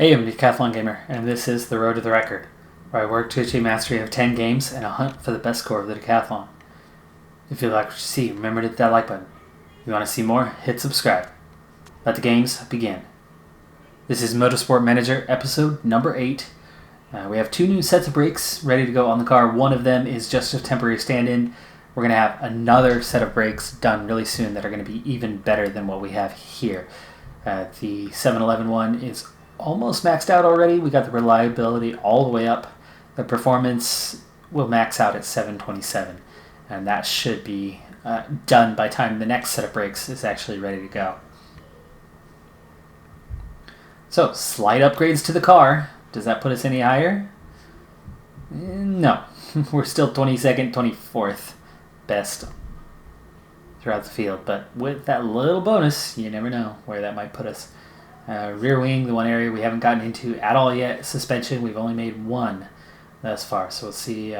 Hey, I'm Decathlon Gamer, and this is The Road to the Record, where I work to achieve mastery of 10 games and a hunt for the best score of the Decathlon. If you like what you see, remember to hit that like button. If you want to see more, hit subscribe. Let the games begin. This is Motorsport Manager, episode number 8. We have 2 new sets of brakes ready to go on the car. One of them is just a temporary stand-in. We're going to have another set of brakes done really soon that are going to be even better than what we have here. The 711 one is almost maxed out already. We got the reliability all the way up. The performance will max out at 727, and that should be done by the time the next set of brakes is actually ready to go. So, slight upgrades to the car. Does that put us any higher? No. We're still 22nd, 24th best throughout the field, but with that little bonus, you never know where that might put us. Rear wing, the one area we haven't gotten into at all yet. Suspension, we've only made one thus far, so we'll see.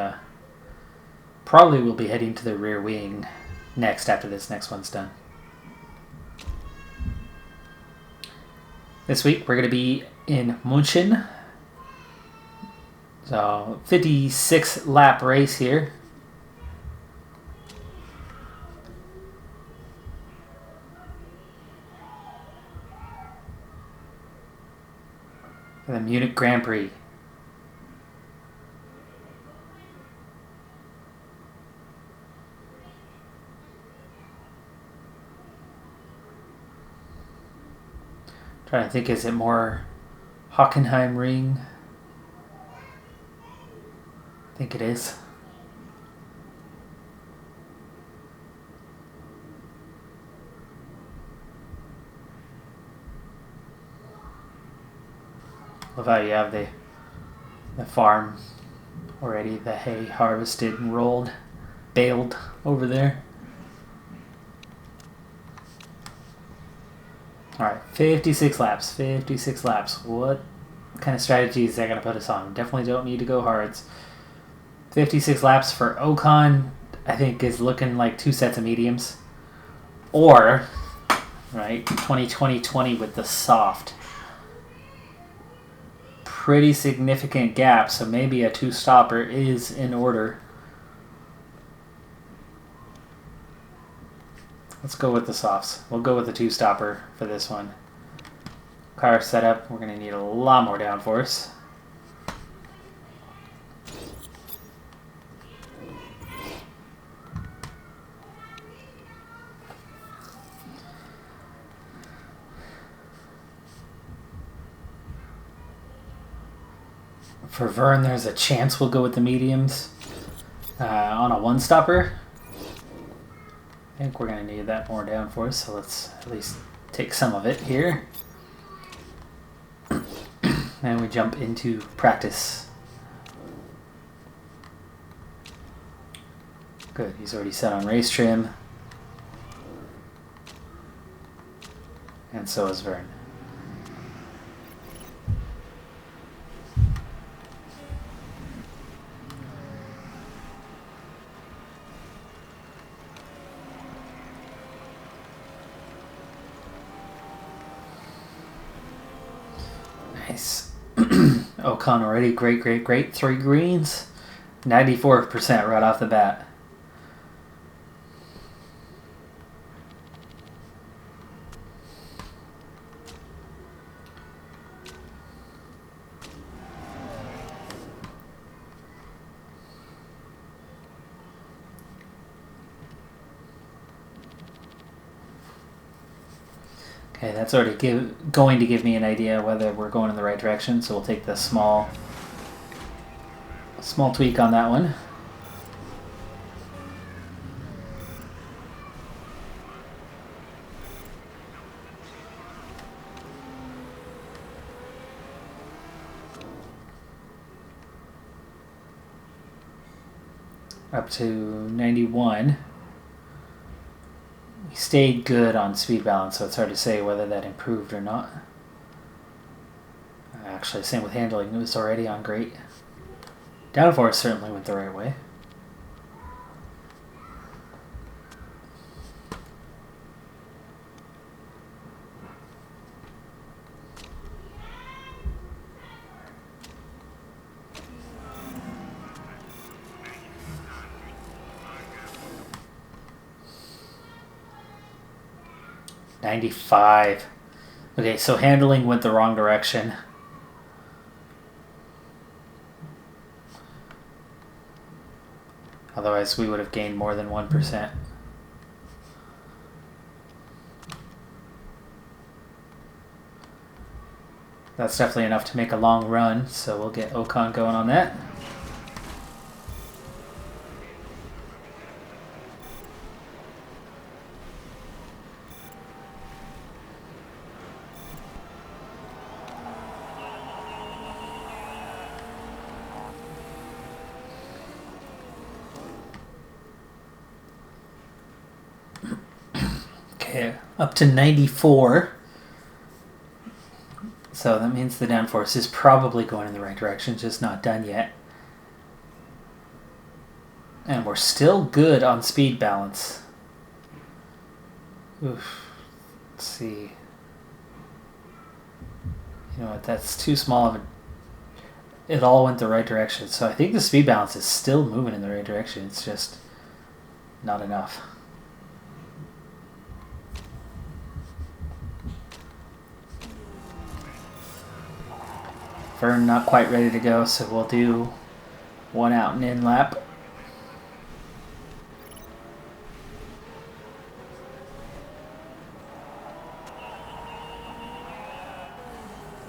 Probably we'll be heading to the rear wing next after this next one's done. This week we're going to be in München. So 56 lap race here. For the Munich Grand Prix. Trying to think, is it more Hockenheim Ring? I think it is. Love how you have the farm already, the hay harvested and rolled, baled over there. Alright, 56 laps. 56 laps. What kind of strategy is that going to put us on? Definitely don't need to go hards. 56 laps for Ocon, I think, is looking like 2 sets of mediums. Or, right, 20-20-20 with the soft. Pretty significant gap, so maybe a 2-stopper is in order. Let's go with the softs. We'll go with the 2-stopper for this one. Car setup, we're going to need a lot more downforce. For Vern, there's a chance we'll go with the mediums on a 1-stopper. I think we're going to need that more downforce, so let's at least take some of it here. And we jump into practice. Good, he's already set on race trim. And so is Vern. Nice. Ocon already great. 3 greens. 94% right off the bat. Okay, that's already going to give me an idea whether we're going in the right direction, so we'll take the small tweak on that one. Up to 91. We stayed good on speed balance, so it's hard to say whether that improved or not. Actually, same with handling. It was already on great. Downforce certainly went the right way. 95. Okay, so handling went the wrong direction. Otherwise, we would have gained more than 1%. That's definitely enough to make a long run, so we'll get Ocon going on that. Okay, up to 94. So that means the downforce is probably going in the right direction, just not done yet. And we're still good on speed balance. Oof. Let's see. You know what, that's too small of a... It all went the right direction. So I think the speed balance is still moving in the right direction. It's just not enough. Vern not quite ready to go, so we'll do one out and in lap.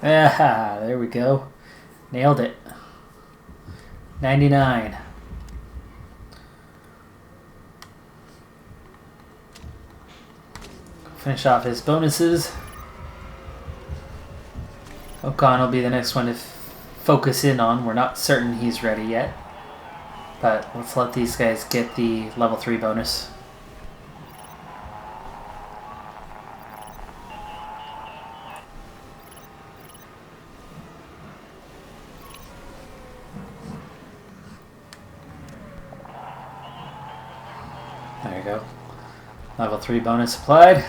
Ah, there we go. Nailed it. 99. Finish off his bonuses. Ocon will be the next one to focus in on. We're not certain he's ready yet. But let's let these guys get the level 3 bonus. There you go. Level 3 bonus applied.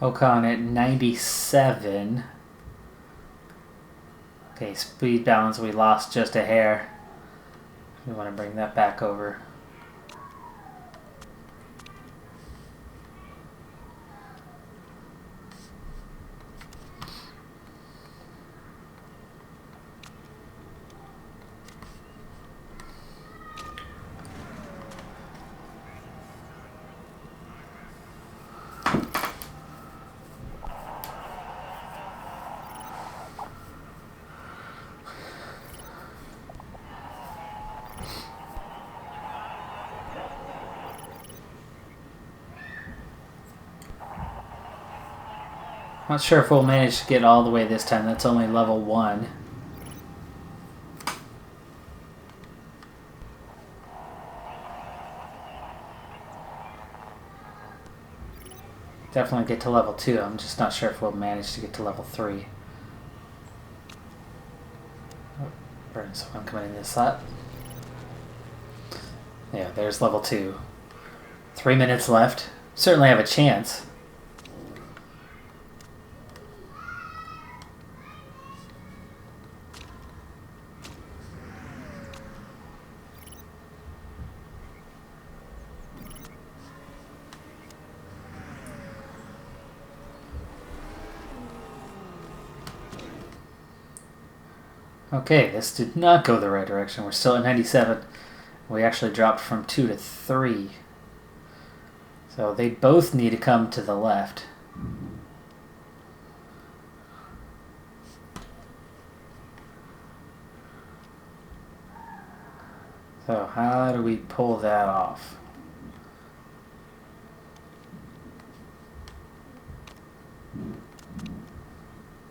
Ocon at 97. Okay, speed balance, we lost just a hair. We want to bring that back over. Not sure if we'll manage to get all the way this time. That's only level 1. Definitely get to level 2. I'm just not sure if we'll manage to get to level 3. Oh, burn someone coming in this slot. Yeah, there's level 2. 3 minutes left. Certainly have a chance. Okay, this did not go the right direction. We're still at 97. We actually dropped from 2 to 3. So they both need to come to the left. So how do we pull that off?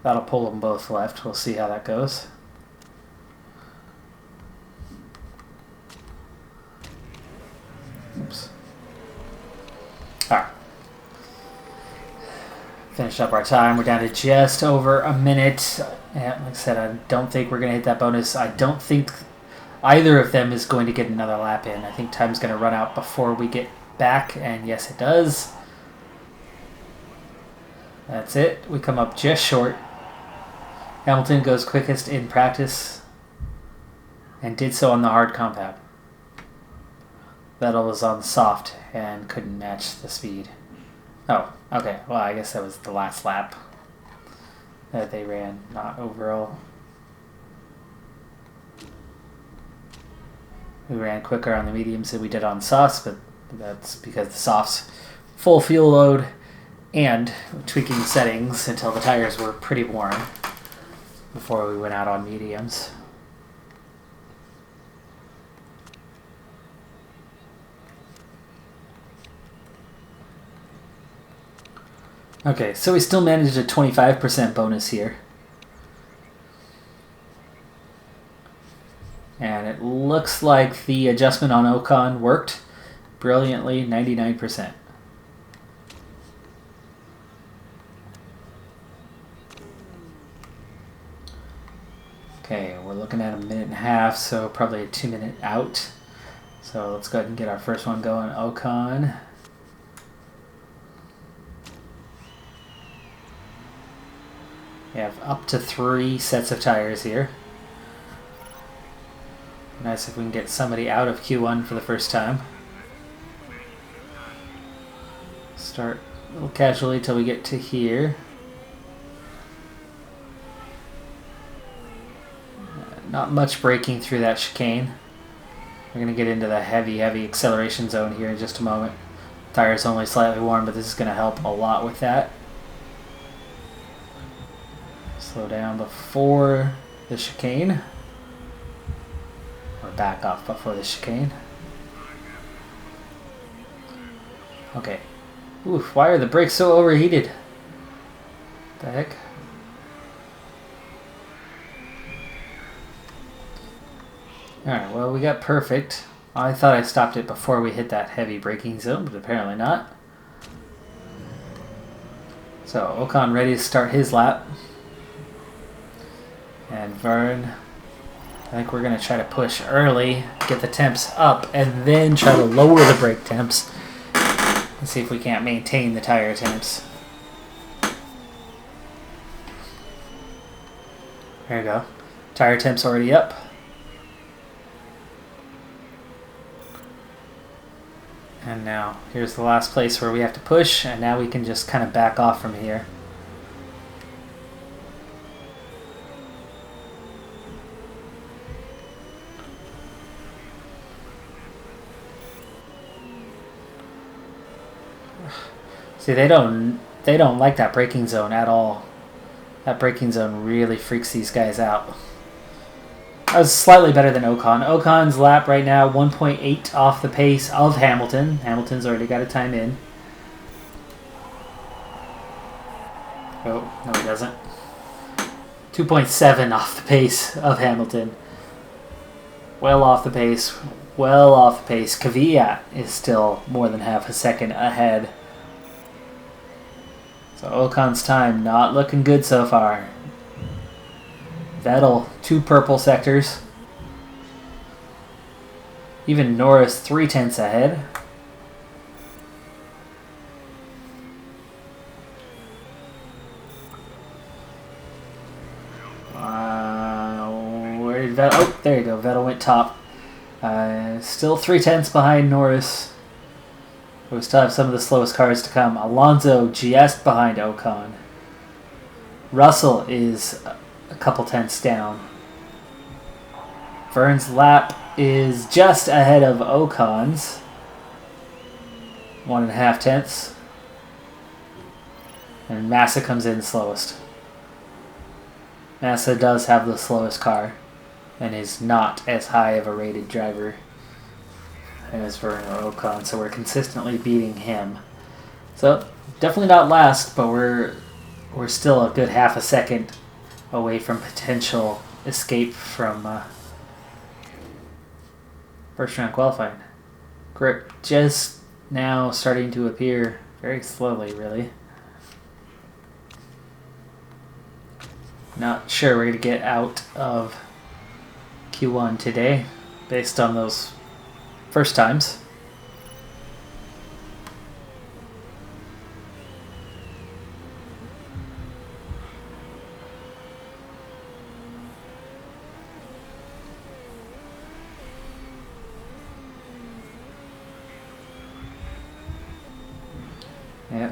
That'll pull them both left. We'll see how that goes. Oops. Alright. Finish up our time. We're down to just over a minute. And like I said, I don't think we're going to hit that bonus. I don't think either of them is going to get another lap in. I think time's going to run out before we get back, and yes, it does. That's it. We come up just short. Hamilton goes quickest in practice and did so on the hard compound. Vettel was on soft and couldn't match the speed. Oh, okay. Well, I guess that was the last lap that they ran, not overall. We ran quicker on the mediums than we did on softs, but that's because the softs full fuel load and tweaking settings until the tires were pretty warm before we went out on mediums. Okay, so we still managed a 25% bonus here. And it looks like the adjustment on Ocon worked brilliantly, 99%. Okay, we're looking at a minute and a half, so probably a 2-minute out. So let's go ahead and get our first one going. Ocon. We have up to 3 sets of tires here. Nice if we can get somebody out of Q1 for the first time. Start a little casually till we get to here. Not much braking through that chicane. We're going to get into the heavy acceleration zone here in just a moment. Tire's only slightly warm, but this is going to help a lot with that. Slow down before the chicane. Or back off before the chicane. Okay. Oof, why are the brakes so overheated? What the heck? Alright, well, we got perfect. I thought I stopped it before we hit that heavy braking zone, but apparently not. So, Ocon ready to start his lap. And Vern, I think we're going to try to push early, get the temps up, and then try to lower the brake temps and see if we can't maintain the tire temps. There you go. Tire temps already up. And now, here's the last place where we have to push, and now we can just kind of back off from here. See, they don't like that braking zone at all. That braking zone really freaks these guys out. That was slightly better than Ocon. Ocon's lap right now, 1.8 off the pace of Hamilton. Hamilton's already got a time in. Oh, no he doesn't. 2.7 off the pace of Hamilton. Well off the pace. Well off the pace. Kvyat is still more than half a second ahead. So Ocon's time not looking good so far. Vettel, 2 purple sectors. Even Norris 0.3 ahead. Where did Vettel? Oh, there you go. Vettel went top. Still 0.3 behind Norris. We still have some of the slowest cars to come. Alonso just behind Ocon. Russell is a couple tenths down. Vern's lap is just ahead of Ocon's. 1.5 tenths. And Massa comes in slowest. Massa does have the slowest car and is not as high of a rated driver as Vern or Ocon, so we're consistently beating him. So definitely not last, but we're still a good half a second away from potential escape from first round qualifying. Grip just now starting to appear very slowly, really. Not sure we're going to get out of Q1 today based on those first times.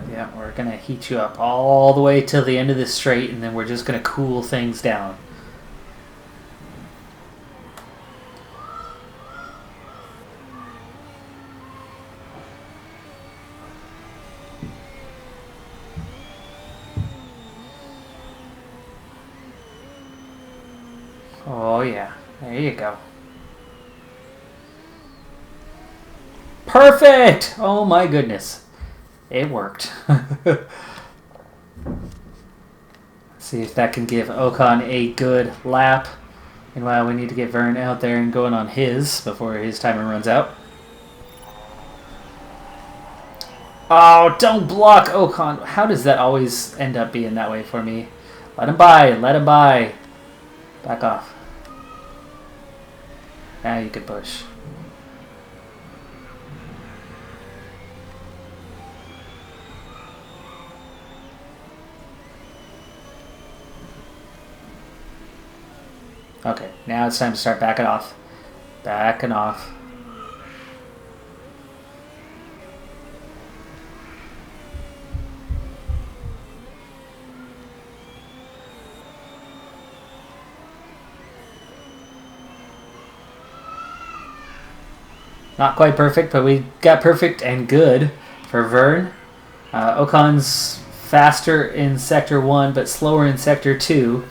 Yeah, we're going to heat you up all the way till the end of this straight, and then we're just going to cool things down. Oh yeah, there you go. Perfect! Oh my goodness. It worked. Let's see if that can give Ocon a good lap. Meanwhile, we need to get Vern out there and going on his before his timer runs out. Oh, don't block Ocon. How does that always end up being that way for me? Let him by. Let him by. Back off. Now you can push. Okay, now it's time to start backing off. Backing off. Not quite perfect, but we got perfect and good for Vern. Ocon's faster in Sector 1, but slower in Sector 2.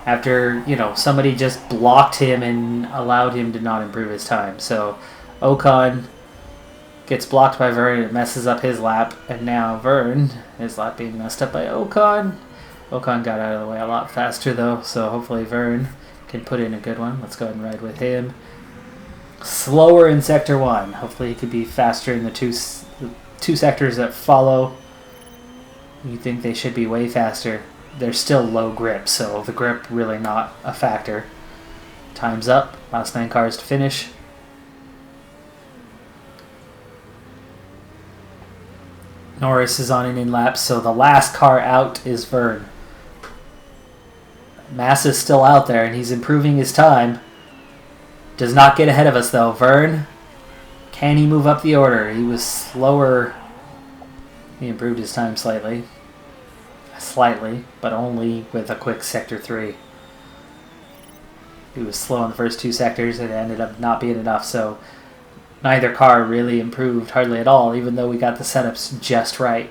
After, somebody just blocked him and allowed him to not improve his time. So Ocon gets blocked by Vern, it messes up his lap, and now Vern, his lap being messed up by Ocon. Ocon got out of the way a lot faster though, so hopefully Vern can put in a good one. Let's go ahead and ride with him. Slower in Sector 1. Hopefully he could be faster in the two sectors that follow. You think they should be way faster. They're still low grip, so the grip really not a factor. Time's up. Last 9 cars to finish. Norris is on an in-lap, so the last car out is Vern. Massa's still out there, and he's improving his time. Does not get ahead of us, though. Vern, can he move up the order? He was slower. He improved his time slightly. But only with a quick Sector 3. He was slow in the first 2 sectors, and it ended up not being enough, so neither car really improved hardly at all, even though we got the setups just right.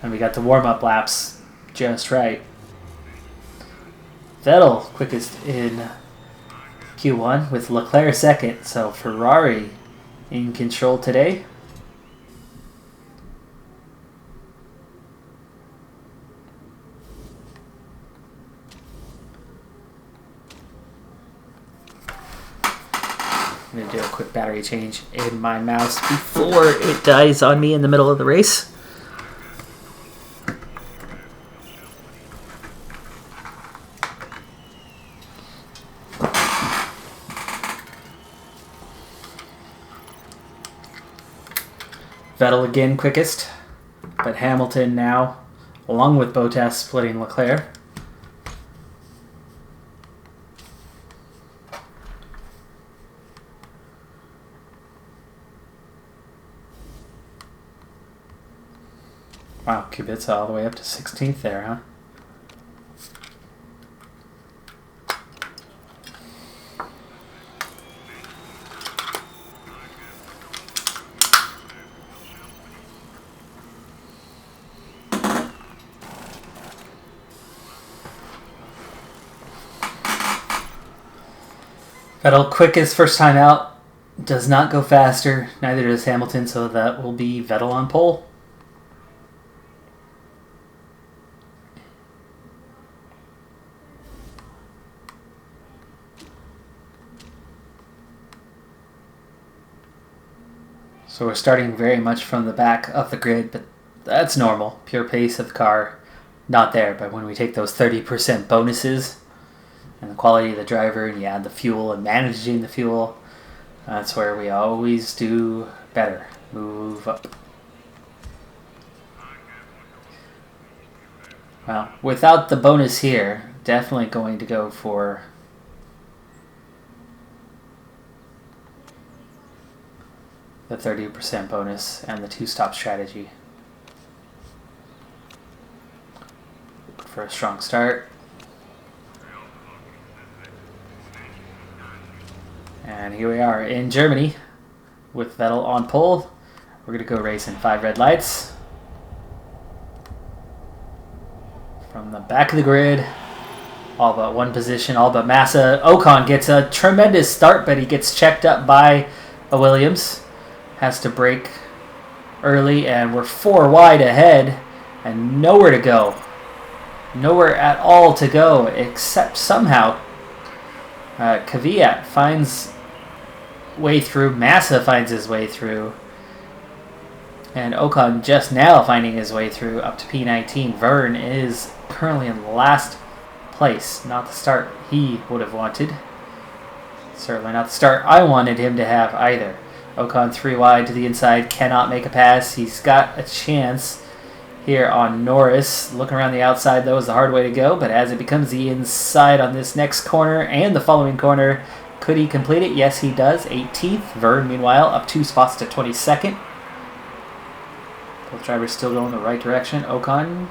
And we got the warm-up laps just right. Vettel quickest in Q1 with Leclerc second, so Ferrari in control today. I'm going to do a quick battery change in my mouse before it dies on me in the middle of the race. Vettel again quickest, but Hamilton now, along with Bottas, splitting Leclerc. Wow, Kubica all the way up to 16th there, huh? Vettel quickest first time out, does not go faster, neither does Hamilton, so that will be Vettel on pole. So we're starting very much from the back of the grid, but that's normal. Pure pace of the car not there. But when we take those 30% bonuses and the quality of the driver, and you add the fuel and managing the fuel, that's where we always do better. Move up. Well, without the bonus here, definitely going to go for the 30% bonus and the 2-stop strategy. For a strong start. And here we are in Germany with Vettel on pole. We're going to go race in 5 red lights. From the back of the grid, all but one position, all but Massa. Ocon gets a tremendous start, but he gets checked up by a Williams. Has to brake early, and we're 4 wide ahead and nowhere to go. Nowhere at all to go, except somehow Kvyat finds way through, Massa finds his way through, and Ocon just now finding his way through up to P19. Verne is currently in last place. Not the start he would have wanted. Certainly not the start I wanted him to have either. Ocon 3 wide to the inside, cannot make a pass. He's got a chance here on Norris. Looking around the outside, though, is the hard way to go, but as it becomes the inside on this next corner and the following corner, could he complete it? Yes, he does. 18th. Verne, meanwhile, up 2 spots to 22nd. Both drivers still going the right direction. Ocon,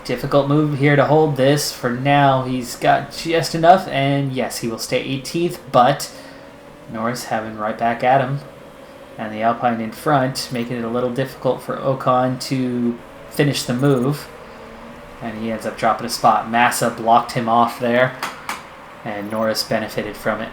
difficult move here to hold this. For now, he's got just enough, and yes, he will stay 18th, but Norris having right back at him. And the Alpine in front, making it a little difficult for Ocon to finish the move. And he ends up dropping a spot. Massa blocked him off there, and Norris benefited from it.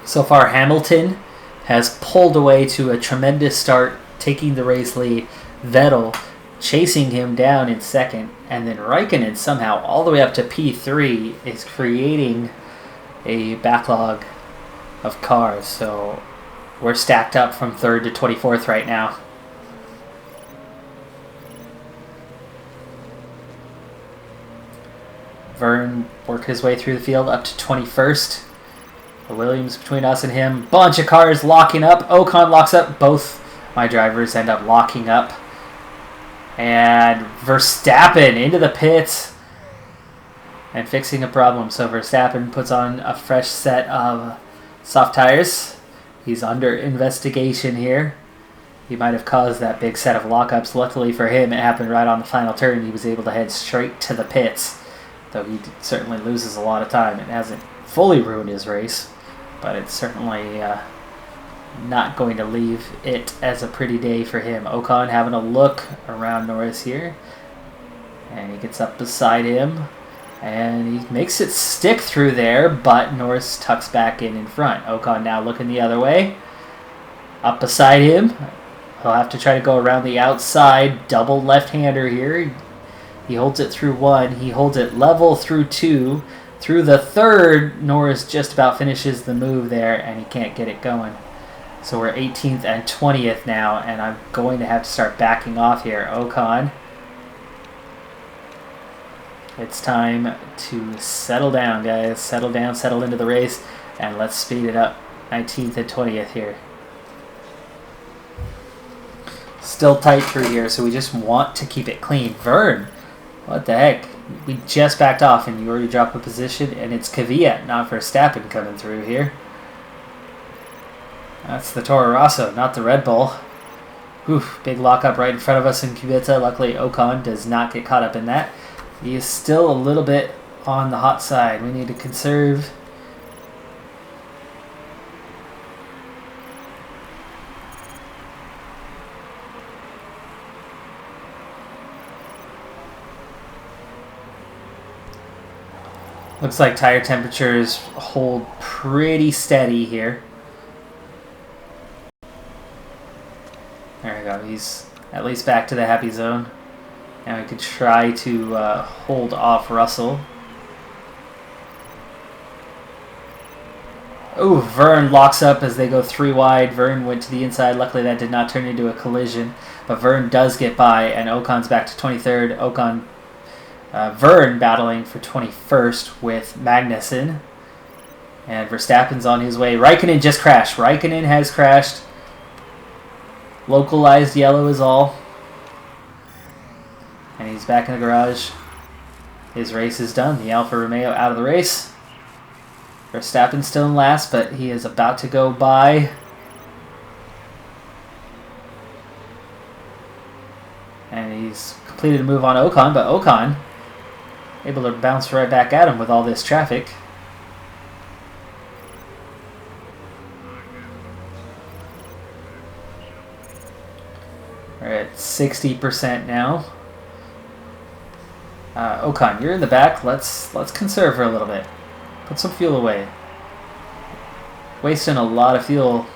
So far, Hamilton has pulled away to a tremendous start, taking the race lead. Vettel chasing him down in second, and then Raikkonen somehow all the way up to P3 is creating a backlog of cars. So we're stacked up from 3rd to 24th right now. Verne worked his way through the field up to 21st. The Williams between us and him. Bunch of cars locking up. Ocon locks up. Both my drivers end up locking up. And Verstappen into the pits and fixing a problem. So Verstappen puts on a fresh set of soft tires. He's under investigation here. He might have caused that big set of lockups. Luckily for him, it happened right on the final turn. He was able to head straight to the pits, though he certainly loses a lot of time. It hasn't fully ruined his race, but it's certainly not going to leave it as a pretty day for him. Ocon having a look around Norris here, and he gets up beside him, and he makes it stick through there, but Norris tucks back in front. Ocon now looking the other way, up beside him. He'll have to try to go around the outside, double left-hander here. He holds it through 1, he holds it level through 2. Through the 3rd, Norris just about finishes the move there, and he can't get it going. So we're 18th and 20th now, and I'm going to have to start backing off here. Ocon, it's time to settle down, guys. Settle down, settle into the race, and let's speed it up. 19th and 20th here. Still tight through here, so we just want to keep it clean. Verne, what the heck? We just backed off, and you already dropped a position, and it's Kvyat, not Verstappen, coming through here. That's the Toro Rosso, not the Red Bull. Oof, big lockup right in front of us in Kubica. Luckily, Ocon does not get caught up in that. He is still a little bit on the hot side. We need to conserve. Looks like tire temperatures hold pretty steady here. There we go. He's at least back to the happy zone. And we could try to hold off Russell. Ooh, Vern locks up as they go 3 wide. Vern went to the inside. Luckily, that did not turn into a collision. But Vern does get by, and Ocon's back to 23rd. Vern battling for 21st with Magnussen. And Verstappen's on his way. Raikkonen just crashed. Raikkonen has crashed. Localized yellow is all. And he's back in the garage. His race is done. The Alfa Romeo out of the race. Verstappen's still in last, but he is about to go by. And he's completed a move on Ocon, but Ocon able to bounce right back at him with all this traffic. We're at 60% now. Ocon, you're in the back. Let's conserve for a little bit. Put some fuel away. Wasting a lot of fuel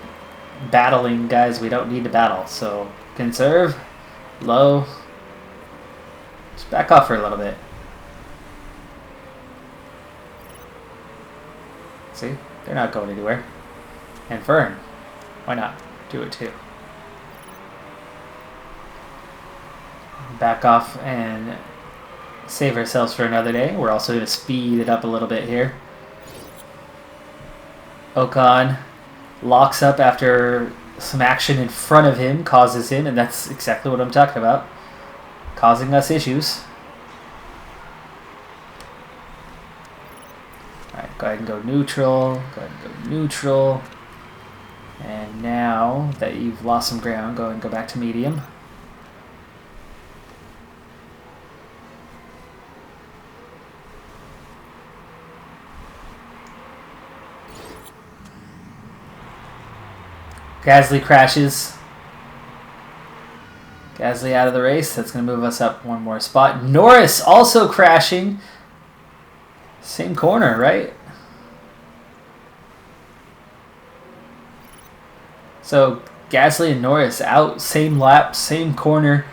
battling guys we don't need to battle. So conserve, low. Just back off for a little bit. See? They're not going anywhere. And Vern, why not do it too? Back off and save ourselves for another day. We're also going to speed it up a little bit here. Ocon locks up after some action in front of him causes him, and that's exactly what I'm talking about, causing us issues. Alright, go ahead and go neutral. Go ahead and go neutral. And now that you've lost some ground, go ahead and go back to medium. Gasly crashes. Gasly out of the race. That's going to move us up one more spot. Norris also crashing. Same corner, right? So Gasly and Norris out, same lap, same corner,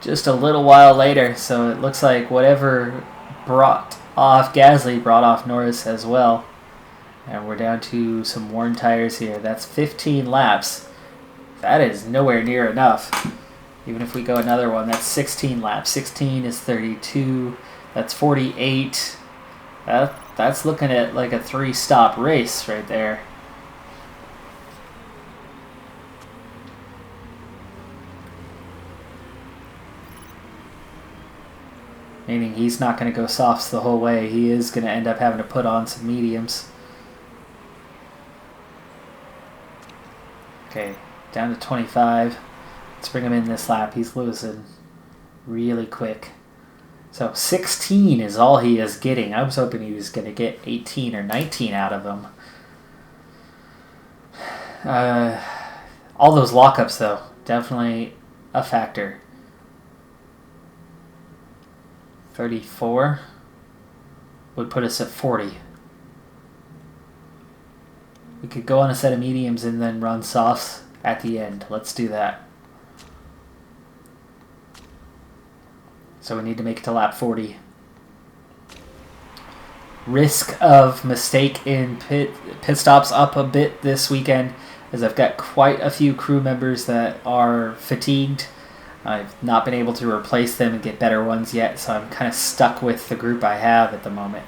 just a little while later. So it looks like whatever brought off Gasly brought off Norris as well. And we're down to some worn tires here. That's 15 laps. That is nowhere near enough. Even if we go another one, that's 16 laps. 16 is 32. That's 48. That's looking at like a 3-stop race right there. Meaning he's not going to go softs the whole way. He is going to end up having to put on some mediums. Okay, down to 25. Let's bring him in this lap. He's losing really quick. So 16 is all he is getting. I was hoping he was going to get 18 or 19 out of him. All those lockups, though, definitely a factor. 34 would put us at 40. We could go on a set of mediums and then run softs at the end. Let's do that. So we need to make it to lap 40. Risk of mistake in pit stops up a bit this weekend, as I've got quite a few crew members that are fatigued. I've not been able to replace them and get better ones yet, so I'm kind of stuck with the group I have at the moment.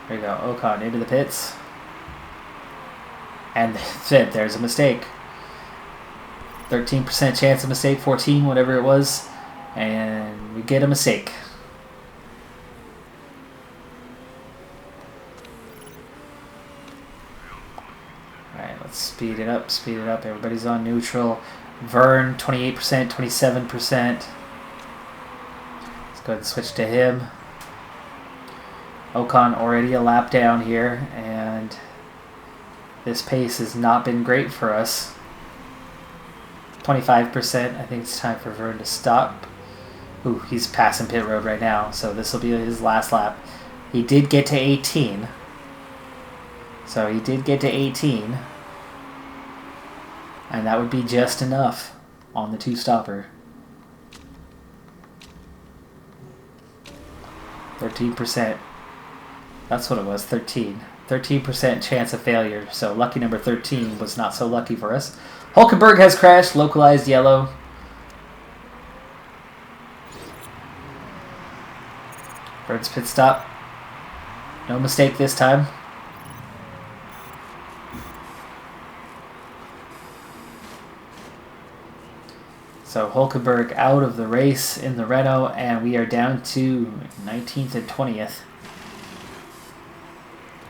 There you go, Ocon into the pits. And there's a mistake. 13% chance of mistake, 14, whatever it was. And we get a mistake. Alright, let's speed it up, speed it up. Everybody's on neutral. Vern, 28%, 27%. Let's go ahead and switch to him. Ocon already a lap down here, and this pace has not been great for us. 25%. I think it's time for Vern to stop. Ooh, he's passing pit road right now, so this will be his last lap. He did get to 18. So he did get to 18. And that would be just enough on the 2-stopper. 13%. That's what it was, 13. 13% chance of failure, so lucky number 13 was not so lucky for us. Hulkenberg has crashed, localized yellow. Bird's pit stop. No mistake this time. So Hulkenberg out of the race in the Renault, and we are down to 19th and 20th.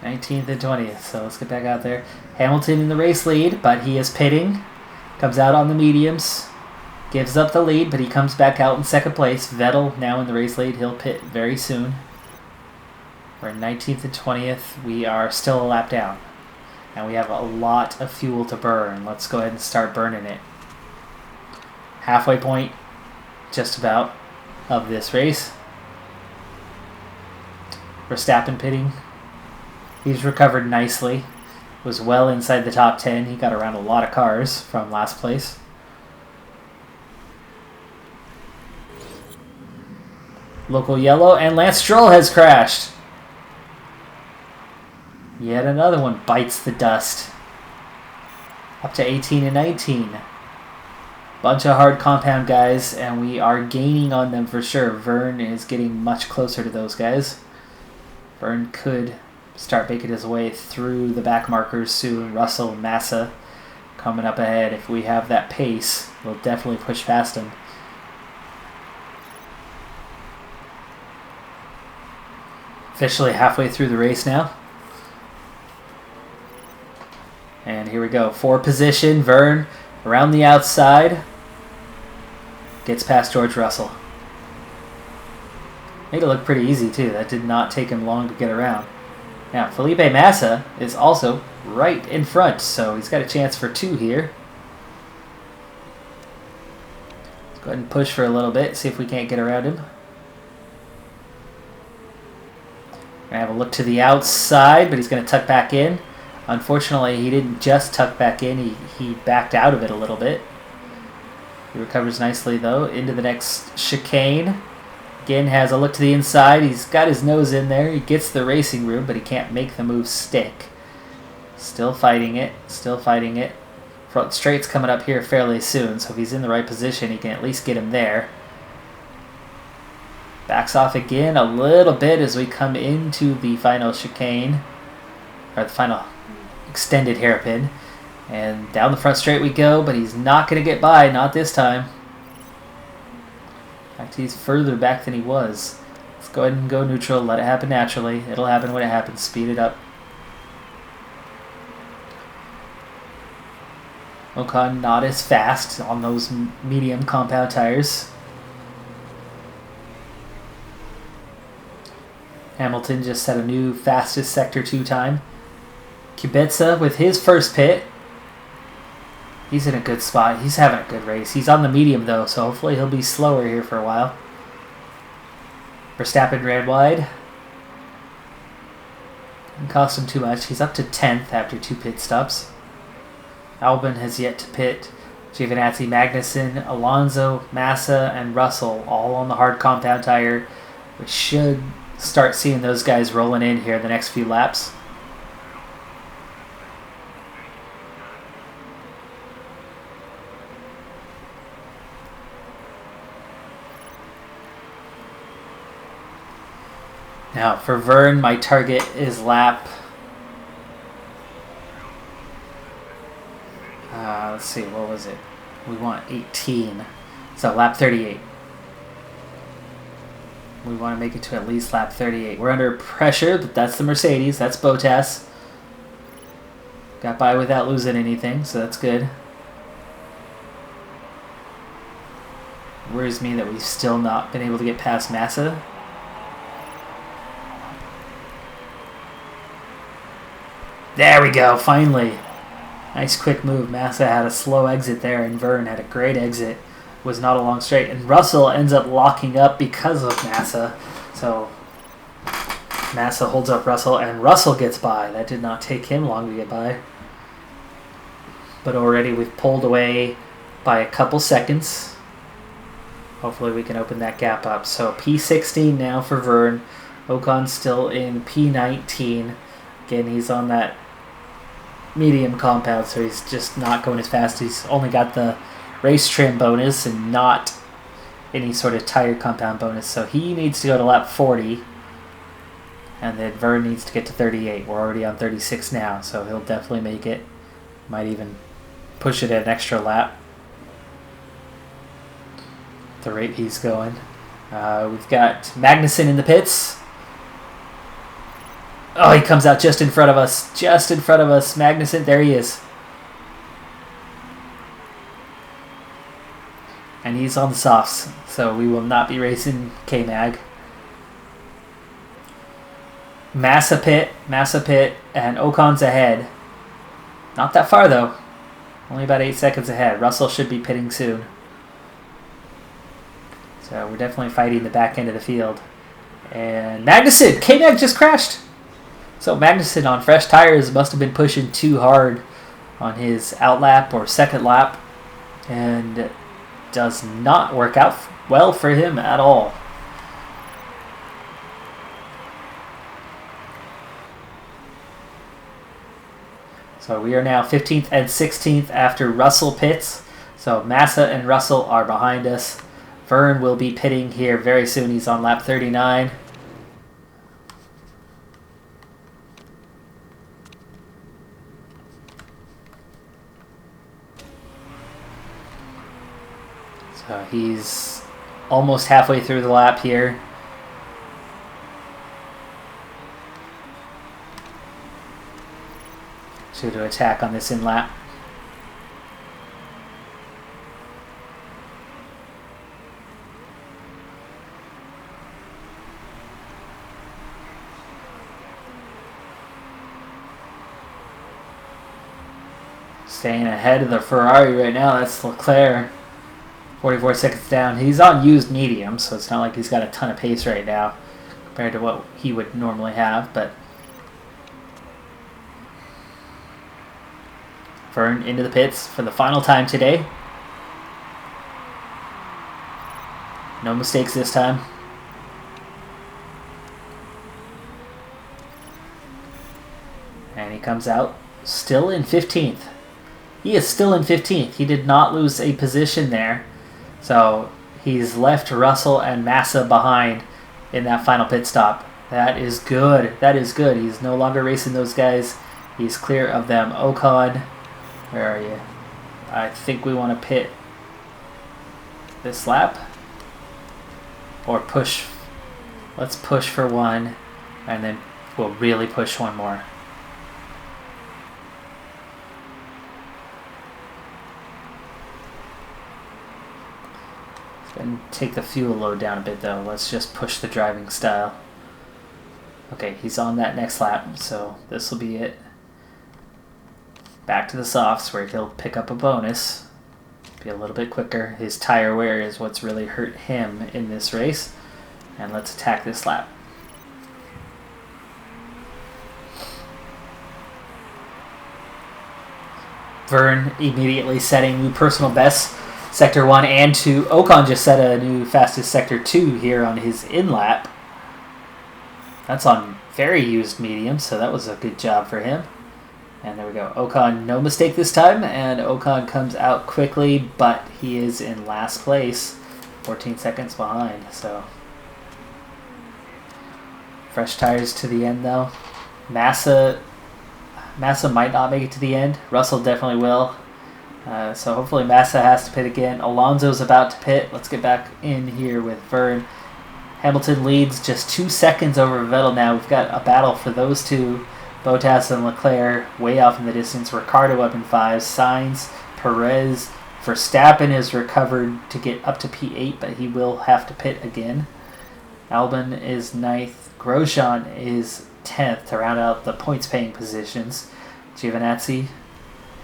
19th and 20th, so let's get back out there. Hamilton in the race lead, but he is pitting. Comes out on the mediums. Gives up the lead, but he comes back out in second place. Vettel now in the race lead. He'll pit very soon. We're 19th and 20th. We are still a lap down. And we have a lot of fuel to burn. Let's go ahead and start burning it. Halfway point, just about, of this race. Verstappen pitting. He's recovered nicely. Was well inside the top 10. He got around a lot of cars from last place. Local yellow, and Lance Stroll has crashed. Yet another one bites the dust. Up to 18 and 19. Bunch of hard compound guys, and we are gaining on them for sure. Vern is getting much closer to those guys. Vern could start making his way through the back markers soon. Russell, Massa coming up ahead. If we have that pace, we'll definitely push past him. Officially halfway through the race now. And here we go. 4 position. Vern around the outside. Gets past George Russell. Made it look pretty easy too. That did not take him long to get around. Now, Felipe Massa is also right in front, so he's got a chance for 2 here. Let's go ahead and push for a little bit, see if we can't get around him. Gonna have a look to the outside, but he's going to tuck back in. Unfortunately, he didn't just tuck back in, he backed out of it a little bit. He recovers nicely, though, into the next chicane. Again, has a look to the inside. He's got his nose in there. He gets the racing room, but he can't make the move stick. Still fighting it. Still fighting it. Front straight's coming up here fairly soon, so if he's in the right position, he can at least get him there. Backs off again a little bit as we come into the final chicane. Or the final extended hairpin. And down the front straight we go, but he's not going to get by. Not this time. In fact, he's further back than he was. Let's go ahead and go neutral. Let it happen naturally. It'll happen when it happens. Speed it up. Ocon not as fast on those medium compound tires. Hamilton just set a new fastest Sector 2 time. Kubica with his first pit. He's in a good spot. He's having a good race. He's on the medium, though, so hopefully he'll be slower here for a while. Verstappen ran wide. Didn't cost him too much. He's up to 10th after 2 pit stops. Albon has yet to pit. Giovinazzi, Magnussen, Alonso, Massa, and Russell all on the hard compound tire. We should start seeing those guys rolling in here the next few laps. Now, for Vern, my target is lap... let's see, what was it? We want 18. So, lap 38. We want to make it to at least lap 38. We're under pressure, but that's the Mercedes. That's Bottas. Got by without losing anything, so that's good. Worries me that we've still not been able to get past Massa. There we go, finally. Nice quick move. Massa had a slow exit there, and Vern had a great exit. Was not a long straight. And Russell ends up locking up because of Massa. So Massa holds up Russell, and Russell gets by. That did not take him long to get by. But already we've pulled away by a couple seconds. Hopefully we can open that gap up. So P16 now for Vern. Ocon's still in P19. Again, he's on that medium compound, so he's just not going as fast. He's only got the race trim bonus and not any sort of tire compound bonus. So he needs to go to lap 40. And then Vern needs to get to 38. We're already on 36 now, so he'll definitely make it. Might even push it an extra lap. At the rate he's going. We've got Magnussen in the pits. Oh, he comes out just in front of us. Just in front of us. Magnussen, there he is. And he's on the softs, so we will not be racing K-Mag. Massa pit, and Ocon's ahead. Not that far, though. Only about 8 seconds ahead. Russell should be pitting soon. So we're definitely fighting the back end of the field. And Magnussen! K-Mag just crashed! So Magnussen on fresh tires must have been pushing too hard on his outlap or second lap. And it does not work out well for him at all. So we are now 15th and 16th after Russell pits. So Massa and Russell are behind us. Vern will be pitting here very soon. He's on lap 39. So he's almost halfway through the lap here. To attack on this in lap. Staying ahead of the Ferrari right now, that's Leclerc. 44 seconds down. He's on used medium, so it's not like he's got a ton of pace right now compared to what he would normally have, but Vern into the pits for the final time today. No mistakes this time. And he comes out still in 15th. He is still in 15th. He did not lose a position there. So he's left Russell and Massa behind in that final pit stop. That is good. That is good. He's no longer racing those guys. He's clear of them. Ocon, where are you? I think we want to pit this lap. Or push. Let's push for one. And then we'll really push one more. And take the fuel load down a bit though. Let's just push the driving style. Okay, he's on that next lap, so this will be it. Back to the softs where he'll pick up a bonus. Be a little bit quicker. His tire wear is what's really hurt him in this race. And let's attack this lap. Vern immediately setting new personal bests. Sector 1 and 2. Ocon just set a new fastest Sector 2 here on his in-lap. That's on very used medium, so that was a good job for him. And there we go. Ocon, no mistake this time, and Ocon comes out quickly, but he is in last place, 14 seconds behind. So fresh tires to the end, though. Massa might not make it to the end. Russell definitely will. So hopefully Massa has to pit again. Alonso's about to pit. Let's get back in here with Vern. Hamilton leads just 2 seconds over Vettel now. We've got a battle for those two. Bottas and Leclerc way off in the distance. Ricciardo up in 5. Sainz, Perez. Verstappen is recovered to get up to P8, but he will have to pit again. Albon is 9th. Grosjean is 10th to round out the points-paying positions. Giovinazzi,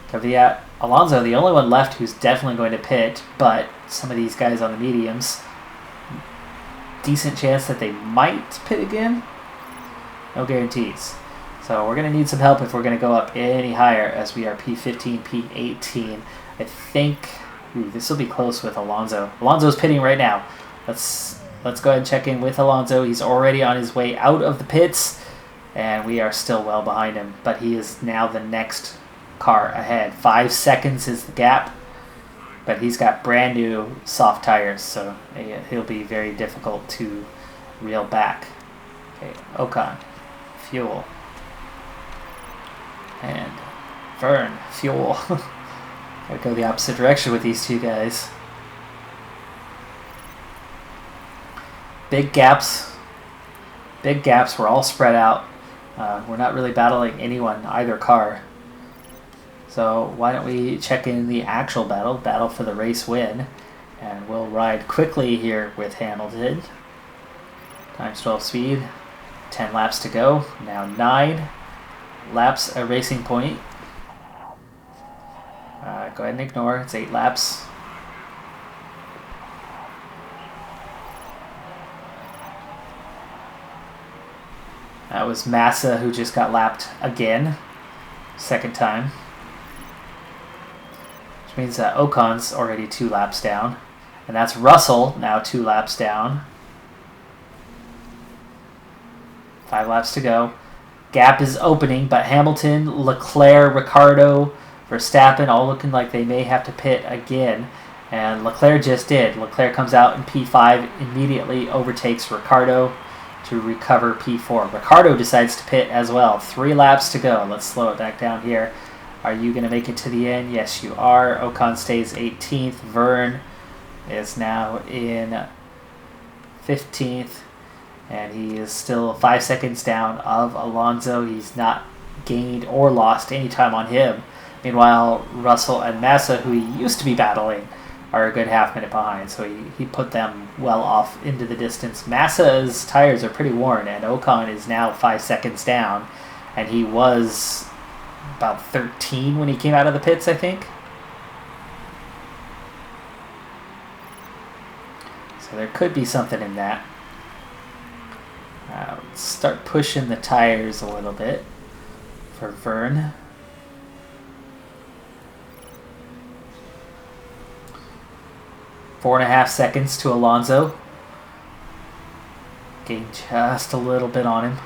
Kvyat, Alonso, the only one left who's definitely going to pit, but some of these guys on the mediums, decent chance that they might pit again. No guarantees. So we're going to need some help if we're going to go up any higher, as we are P15, P18. I think this will be close with Alonso. Alonso's pitting right now. Let's let's go ahead and check in with Alonso. He's already on his way out of the pits, and we are still well behind him. But he is now the next car ahead. 5 seconds is the gap, but he's got brand new soft tires, so he'll be very difficult to reel back. Okay, Ocon, fuel. And Vern, fuel. Gotta go the opposite direction with these two guys. Big gaps. We're all spread out. We're not really battling anyone, either car. So why don't we check in the actual battle for the race win. And we'll ride quickly here with Hamilton. Times 12 speed. 10 laps to go. Now 9 laps a racing point. Go ahead and ignore. It's 8 laps. That was Massa who just got lapped again. Second time. Which means that Ocon's already 2 laps down. And that's Russell now 2 laps down. 5 laps to go. Gap is opening, but Hamilton, Leclerc, Ricciardo, Verstappen all looking like they may have to pit again. And Leclerc just did. Leclerc comes out in P5, immediately overtakes Ricciardo to recover P4. Ricciardo decides to pit as well. 3 laps to go. Let's slow it back down here. Are you going to make it to the end? Yes, you are. Ocon stays 18th. Vern is now in 15th. And he is still 5 seconds down of Alonso. He's not gained or lost any time on him. Meanwhile, Russell and Massa, who he used to be battling, are a good half minute behind. So he put them well off into the distance. Massa's tires are pretty worn, and Ocon is now 5 seconds down. And he was about 13 when he came out of the pits, I think. So there could be something in that. Let's start pushing the tires a little bit for Vern. Four and a half seconds to Alonso. Gain just a little bit on him.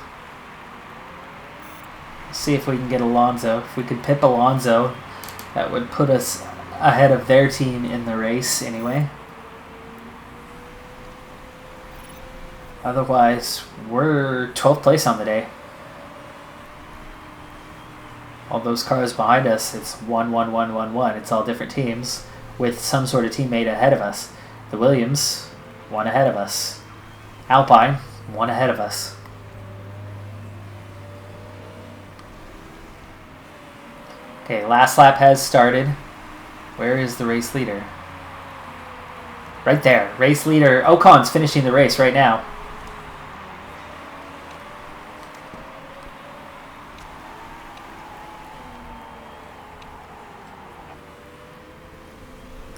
See if we can get Alonso. If we could pip Alonso, that would put us ahead of their team in the race anyway. Otherwise, we're 12th place on the day. All those cars behind us, it's 1, 1, 1, 1, 1. It's all different teams with some sort of teammate ahead of us. The Williams, 1 ahead of us. Alpine, 1 ahead of us. Okay, last lap has started. Where is the race leader? Right there. Race leader. Ocon's finishing the race right now.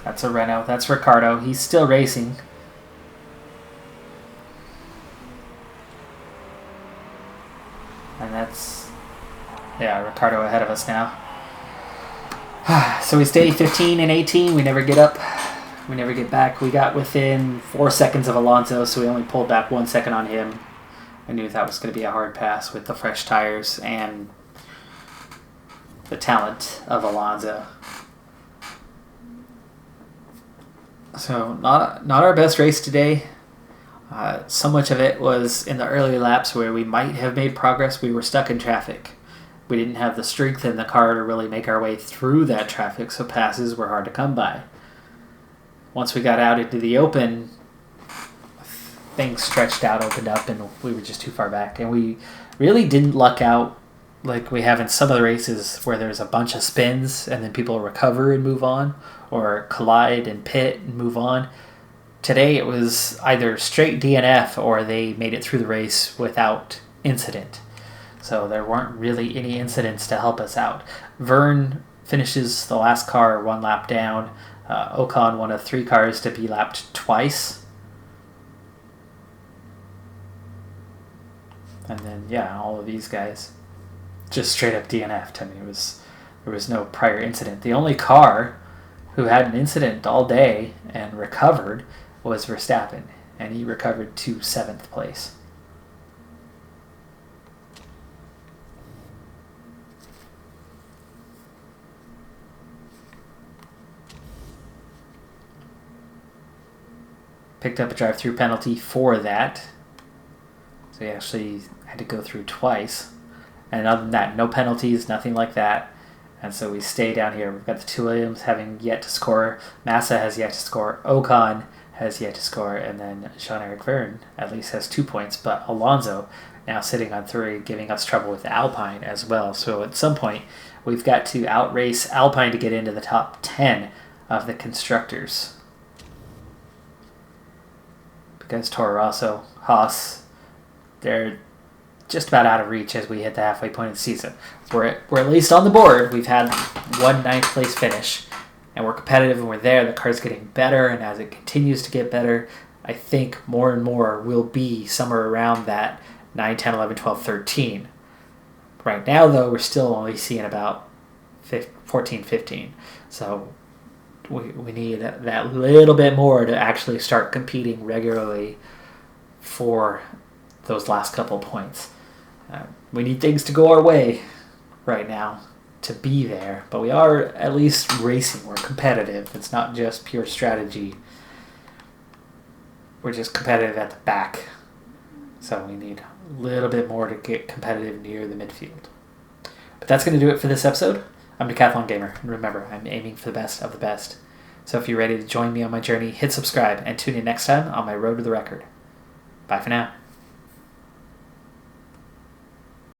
That's a Renault. That's Ricciardo. He's still racing. And that's... yeah, Ricciardo ahead of us now. So we stay 15 and 18. We never get up. We never get back. We got within 4 seconds of Alonso, so we only pulled back 1 second on him. I knew that was going to be a hard pass with the fresh tires and the talent of Alonso. So not our best race today. So much of it was in the early laps where we might have made progress. We were stuck in traffic. We didn't have the strength in the car to really make our way through that traffic, so passes were hard to come by. Once we got out into the open, things stretched out, opened up, and we were just too far back. And we really didn't luck out like we have in some of the races where there's a bunch of spins and then people recover and move on, or collide and pit and move on. Today it was either straight DNF or they made it through the race without incident. So there weren't really any incidents to help us out. Vern finishes the last car 1 lap down. Ocon, one of 3 cars to be lapped twice. And then, yeah, all of these guys just straight up DNF'd. I mean, there was no prior incident. The only car who had an incident all day and recovered was Verstappen. and he recovered to 7th place. Picked up a drive-through penalty for that. So he actually had to go through twice. And other than that, no penalties, nothing like that. And so we stay down here. We've got the two Williams having yet to score. Massa has yet to score. Ocon has yet to score. And then Jean-Eric Verne at least has 2 points. But Alonso now sitting on 3, giving us trouble with Alpine as well. So at some point, we've got to outrace Alpine to get into the top 10 of the constructors. Because Toro Rosso, Haas, they're just about out of reach as we hit the halfway point of the season. We're at least on the board. We've had one 9th place finish, and we're competitive and we're there. The car's getting better, and as it continues to get better, I think more and more will be somewhere around that 9, 10, 11, 12, 13. Right now, though, we're still only seeing about 14, 15. So we need that little bit more to actually start competing regularly for those last couple points. We need things to go our way right now to be there, but we are at least racing. We're competitive. It's not just pure strategy. We're just competitive at the back. So we need a little bit more to get competitive near the midfield. But that's going to do it for this episode. I'm Decathlon Gamer, and remember, I'm aiming for the best of the best. So if you're ready to join me on my journey, hit subscribe and tune in next time on my road to the record. Bye for now.